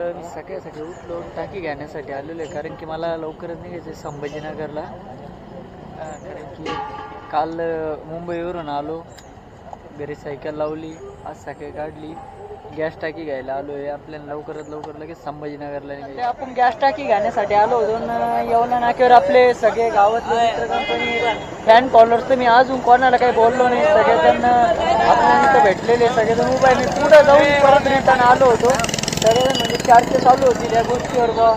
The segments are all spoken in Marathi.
मी सकाळी उठलो टाकी घेण्यासाठी आलेलो आहे, कारण की मला लवकरच निघायचं संभाजीनगरला. कारण की काल मुंबईवरून आलो, घरी सायकल लावली, आज सकाळी काढली, गॅस टाकी घ्यायला आलो आहे. आपल्याला लवकर लगेच संभाजीनगरला निघायचं. आपण गॅस टाकी घेण्यासाठी आलो होतो. येवला नाक्यावर आपले सगळे गावातले मित्र कंपनी फॅन फॉलोअर्स तर मी अजून कोणाला काही बोललो नाही. सगळेजण आपल्याला इथं भेटलेले, सगळेजण उभा आहे. मी पुढं जाऊन परत रिटर्न आलो होतो. सगळेजण म्हणजे चर्चा चालू होती त्या गोष्टीवर बा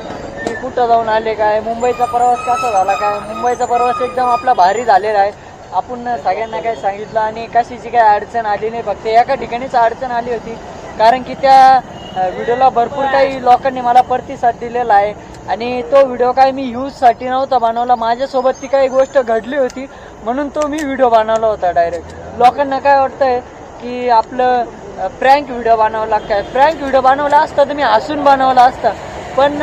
की कुठं जाऊन आले, काय मुंबईचा प्रवास कसा झाला, काय मुंबईचा प्रवास एकदम आपला भारी झालेला आहे. आपण सगळ्यांना काय सांगितलं आणि कशाची काय अडचण आली नाही. फक्त एका ठिकाणीच अडचण आली होती, कारण की त्या व्हिडिओला भरपूर काही लोकांनी मला प्रतिसाद दिलेला आहे. आणि तो व्हिडिओ काय मी यूजसाठी नव्हता बनवला, माझ्यासोबत ती काही गोष्ट घडली होती म्हणून तो मी व्हिडिओ बनवला होता डायरेक्ट. लोकांना काय वाटतंय की आपलं प्रँक व्हिडिओ बनवला, काय प्रँक व्हिडिओ बनवला असता तर मी हसून बनवला असता, पण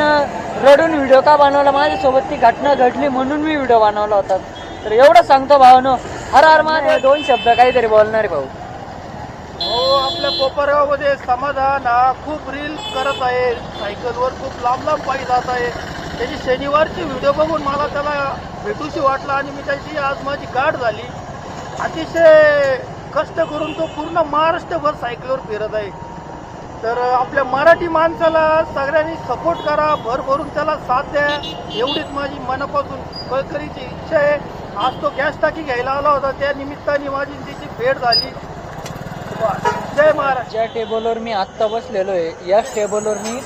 रडून व्हिडिओ का बनवला, माझ्यासोबत ती घटना घडली म्हणून मी व्हिडिओ बनवला होता. तर एवढं सांगतो भावानो, हर हर महादेव. दोन शब्द काहीतरी बोलणार भाऊ. हो, आपल्या कोपरगावमध्ये समाधान हा खूप रील करत आहे, सायकलवर खूप लांब पायी जात आहे. त्याची शनिवारची व्हिडिओ बघून मला त्याला भेटूशी वाटला आणि मी त्याची आज माझी गाठ झाली. अतिशय कष्ट करून तो पूर्ण महाराष्ट्रभर सायकलवर फिरत आहे. तर आपल्या मराठी माणसाला सगळ्यांनी सपोर्ट करा, भरभरून त्याला साथ द्या, एवढीच माझी मनापासून कळकळीची इच्छा आहे. आज तो गॅस टाकी घ्यायला आला होता, त्या निमित्ताने माझी तिची भेट झाली. जय महाराज. ज्या टेबलवर मी आत्ता बसलेलो आहे, याच टेबलवर मी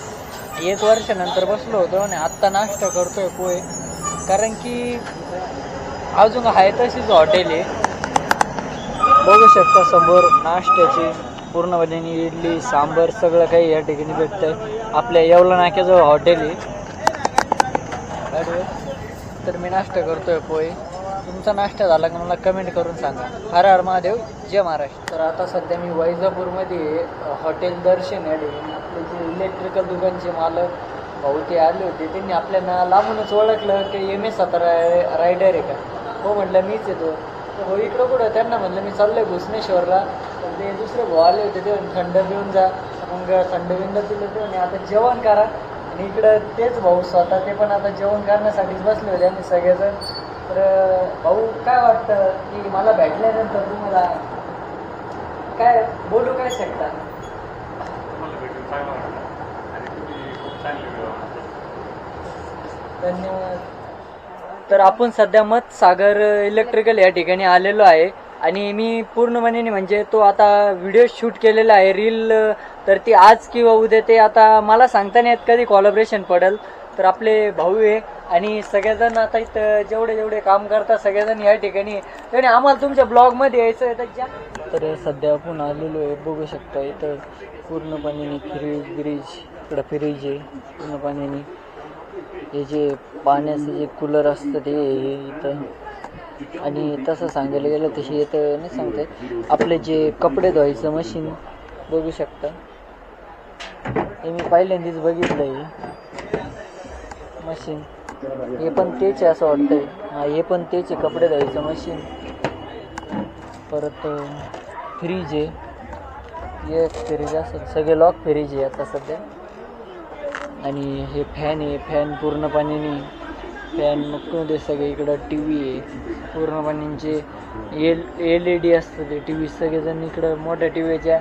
1 वर्षानंतर बसलो होतो आणि आत्ता नाश्ता करतोय पोहे. कारण की अजून आहे तशीच हॉटेल आहे, बघू शकता समोर नाश्त्याची पूर्णपणे इडली सांबर सगळं काही या ठिकाणी भेटतंय. आपल्या येवला नाक्याजवळ हॉटेल आहे. तर मी नाश्ता करतोय पोहे. तुमचा नाश्ता झाला का मला कमेंट करून सांगा. हर हर महादेव, जय महाराष्ट्र. तर आता सध्या मी वैजापूरमध्ये हॉटेल दर्शन या ठिकाणी आपले जे इलेक्ट्रिकल दुकानचे मालक भाऊ ते आले होते, त्यांनी आपल्याला लांबूनच ओळखलं की MS17 रायडर आहे का. हो म्हटलं मीच येतो. तर भाऊ इकडं कुठं, त्यांना म्हटलं मी चाललो आहे भुसनेश्वरला. तर ते दुसरे भाऊ आले होते, ते थंड पिऊन जा. मग थंड बिंड पिलं ते म्हणे आता जेवण करा. आणि इकडं तेच भाऊ स्वतः ते पण आता जेवण करण्यासाठीच बसले होते आणि सगळेजण. तर भाऊ काय वाटतं की मला भेटल्यानंतर तुम्हाला काय बोलू काय शकता? धन्यवाद. तर आपण सध्या सागर इलेक्ट्रिकल या ठिकाणी आलेलो आहे आणि मी पूर्णपणे म्हणजे तो आता व्हिडिओ शूट केलेला आहे रील. तर ती आज किंवा उद्या ते आता मला सांगता नाही येत कधी कोलॅबरेशन पडेल. तर आपले भाऊ आहे आणि सगळेजण आता इथं जेवढे काम करतात सगळेजण या ठिकाणी, त्याने आम्हाला तुमच्या ब्लॉगमध्ये यायचं आहे. तर सध्या आपण आलेलो आहे, बघू शकता इथं पूर्णपणे फ्रीज इकडं फ्रीज आहे पूर्णपणे. हे जे पाण्याचं जे कूलर असतं ते इथं. आणि तसं सांगायला गेलं तशी इथं नाही सांगते, आपले जे कपडे धुवायचं मशीन बघू शकता. हे मी पहिल्यांदाच बघितलं आहे मशीन. हे पण तेच आहे असं वाटतंय. हे पण तेच आहे, कपडे धुवायचं मशीन. परत फ्रीज आहे, एक फ्रीज असं सगळे लॉक फ्रीज आहे आता सध्या. आणि हे फॅन आहे, फॅन पूर्णपणे फॅन मग ते सगळे. इकडं टी व्ही आहे पूर्णपणे, जे LED असतं ते टी व्ही. सगळेजण इकडं मोठ्या टी व्हीच्या.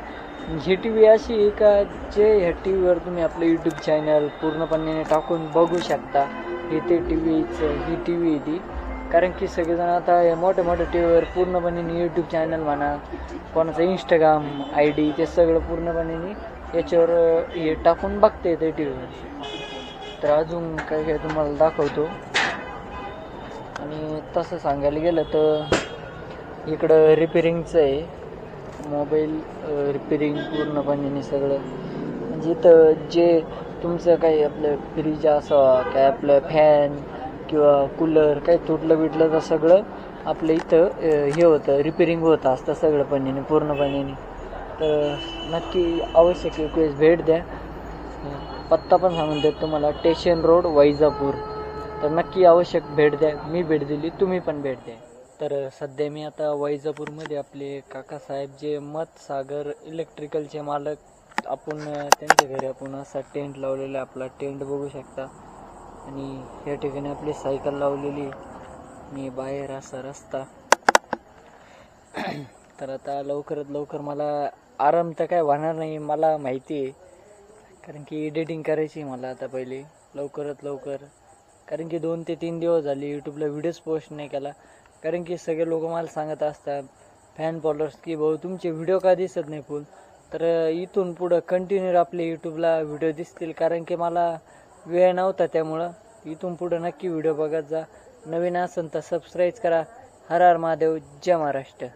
ही टी व्ही अशी आहे का जे ह्या टी व्हीवर तुम्ही आपलं यूट्यूब चॅनल पूर्णपणे टाकून बघू शकता. हे ते टी व्हीचं ही टी व्ही आहे ती. कारण की सगळेजण आता या मोठ्या टी व्हीवर पूर्णपणे यूट्यूब चॅनल म्हणा, कोणाचं इंस्टाग्राम ID ते सगळं पूर्णपणे याच्यावर हे टाकून बघता येते टी व्हीवर. तर अजून काय तुम्हाला दाखवतो. आणि तसं सांगायला गेलं तर इकडं रिपेरिंगचं आहे, मोबाईल रिपेरिंग पूर्णपणे सगळं. म्हणजे इथं जे तुमचं काही आपलं फ्रीज असं काय आपलं फॅन किंवा कूलर काही तुटलं बिटलं तर सगळं आपलं इथं हे होतं, रिपेरिंग होत असतं सगळं पूर्णपणे. तर नक्की आवश्यक एक वेळेस भेट द्या. पत्ता पण सांगून देत तुम्हाला, स्टेशन रोड वैजापूर. तर नक्की आवश्यक भेट द्या. मी भेट दिली, तुम्ही पण भेट द्या. तर सध्या मी आता वैजापूरमध्ये आपले काकासाहेब जे सागर इलेक्ट्रिकलचे मालक आपण त्यांच्या घरी आपण असा टेंट लावलेला आहे. आपला टेंट बघू शकता आणि या ठिकाणी आपली सायकल लावलेली आणि बाहेर असा रस्ता. तर आता लवकरात लवकर मला आराम तर काय होणार नाही मला माहिती आहे, कारण की एडिटिंग करायची मला आता पहिले लवकरात लवकर. कारण की 2 ते 3 दिवस झाले यूट्यूबला व्हिडिओज पोस्ट नाही केला. कारण की सगळे लोक मला सांगत असतात फॅन फॉलोअर्स की भाऊ तुमचे व्हिडिओ का दिसत नाही फुल. तर इथून पुढं कंटिन्यू आपले यूट्यूबला व्हिडिओ दिसतील, कारण की मला वेळ नव्हता. त्यामुळं इथून पुढं नक्की व्हिडिओ बघत जा. नवीन असेल तर सबस्क्राईब करा. हर हर महादेव, जय महाराष्ट्र.